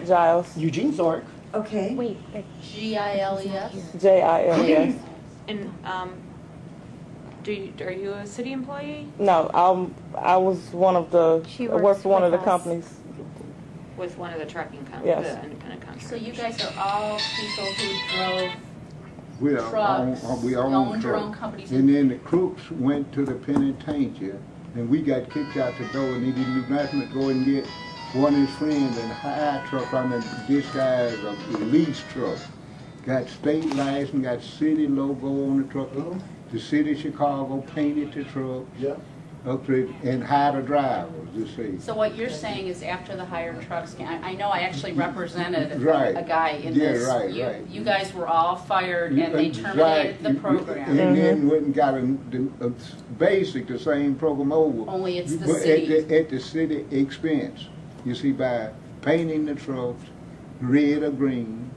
Giles. Eugene Wzorek. Okay. Wait, Giles. Jiles. And are you a city employee? No, I was one of the. I worked for one of the companies. With one of the trucking companies, Yes. the independent contractors. So you guys are all people who drove We trucks, owned owned your own trucks. companies. And then the crooks went to the penitentiary, and we got kicked out the door, and he didn't do nothing but go and get one of his friends and hire a truck on the disguise of the lease truck. Got state license, got city logo on the truck. The city of Chicago painted the truck. Yeah. And hired a driver, you see. So what you're saying is after the hired trucks, I know I actually represented Right. a guy in Yeah, this. right, you, right. you guys were all fired and they terminated the program. And then went and got a basic, the same program over. Only it's the but city. At the city expense. You see, by painting the trucks red or green,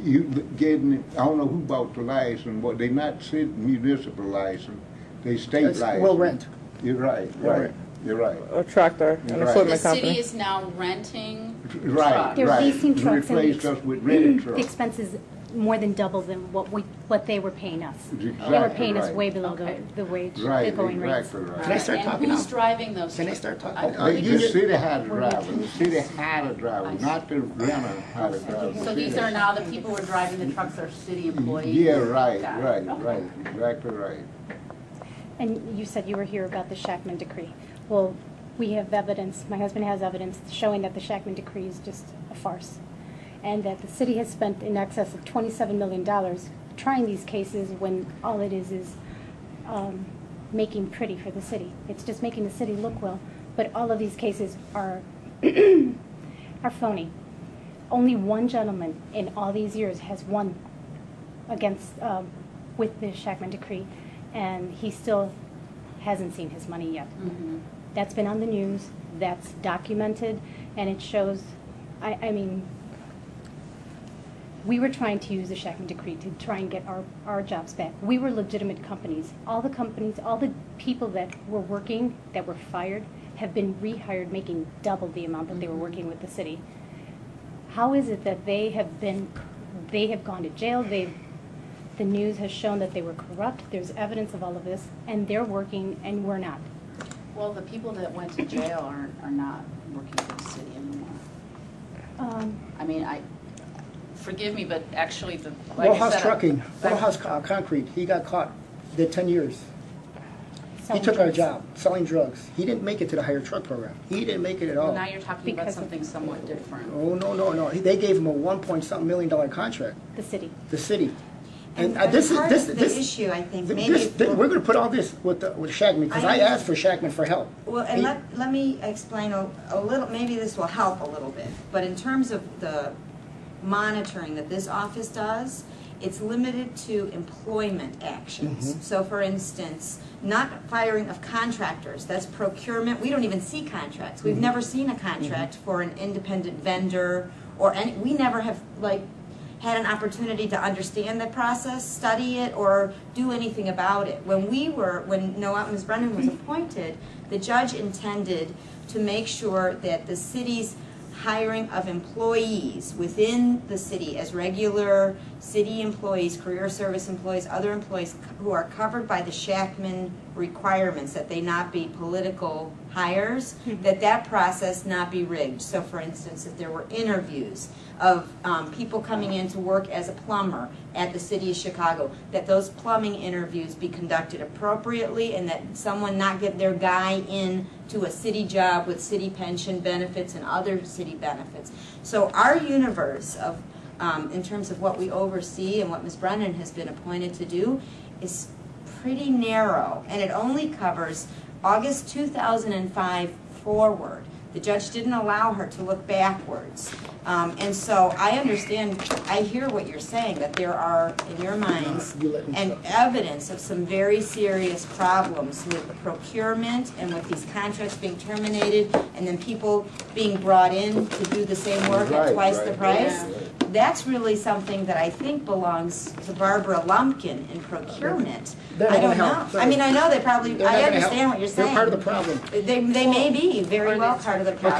you getting, I don't know who bought the license, but they not city municipal license, they state license. Will rent. You're right, right. You're right. A tractor, an Right. The equipment city company. is now renting Right, trucks. They're right. leasing trucks and Replaced us with rented the trucks. expense is more than double than what they were paying us. Exactly They were paying us right. way below Okay. the wage, the Right, going rates. exactly right. Can I start and talking who's now? driving those Can I trucks? start talking? The city had a driver. The city had a driver, not the renter had a driver. So these are now the people who are driving the trucks are city employees? Yeah, right, Got it. right, Okay. right, exactly right. And you said you were here about the Shakman decree. Well, we have evidence, my husband has evidence showing that the Shakman decree is just a farce. And that the city has spent in excess of $27 million trying these cases when all it is making pretty for the city. It's just making the city look well. But all of these cases are, are phony. Only one gentleman in all these years has won against, with the Shakman decree, and he still hasn't seen his money yet. That's been on the news, that's documented, and it shows, I mean, we were trying to use the Shakman decree to try and get our jobs back. We were legitimate companies. All the people that were working, that were fired, have been rehired making double the amount that they were working with the city. How is it that they have gone to jail, the news has shown that they were corrupt, there's evidence of all of this, and they're working and we're not? Well, the people that went to jail are not working for the city anymore. I mean, forgive me, but actually, like Little I House said, Trucking, Little House Concrete, he got caught, did 10 years. He took our job, selling drugs. He didn't make it to the hired truck program. He didn't make it at all. now you're talking about something somewhat different. Oh, no. They gave him a $1-point-something million contract. The city. The city. And this part is of the issue, I think, maybe we're going to put all this with Shakman because I asked for Shakman for help. Well, and let me explain a little. Maybe this will help a little bit. But in terms of the monitoring that this office does, it's limited to employment actions. So, for instance, not firing of contractors. That's procurement. We don't even see contracts. We've never seen a contract for an independent vendor or any. We never have had an opportunity to understand the process, study it, or do anything about it. When Noelle Brennan was appointed, the judge intended to make sure that the city's hiring of employees within the city as regular city employees, career service employees, other employees who are covered by the Shakman requirements, that they not be political hires, that process not be rigged. So for instance, if there were interviews of people coming in to work as a plumber at the city of Chicago, that those plumbing interviews be conducted appropriately and that someone not get their guy in to a city job with city pension benefits and other city benefits. So our universe of, in terms of what we oversee and what Ms. Brennan has been appointed to do is pretty narrow, and it only covers August 2005 forward. The judge didn't allow her to look backwards. And so I understand, I hear what you're saying, that there are, in your minds, and evidence of some very serious problems with the procurement and with these contracts being terminated and then people being brought in to do the same work at twice the price. Yeah. That's really something that I think belongs to Barbara Lumpkin in procurement. I don't know. I mean, I know they probably, I understand what you're saying. They're part of the problem. They may be very well part of the problem.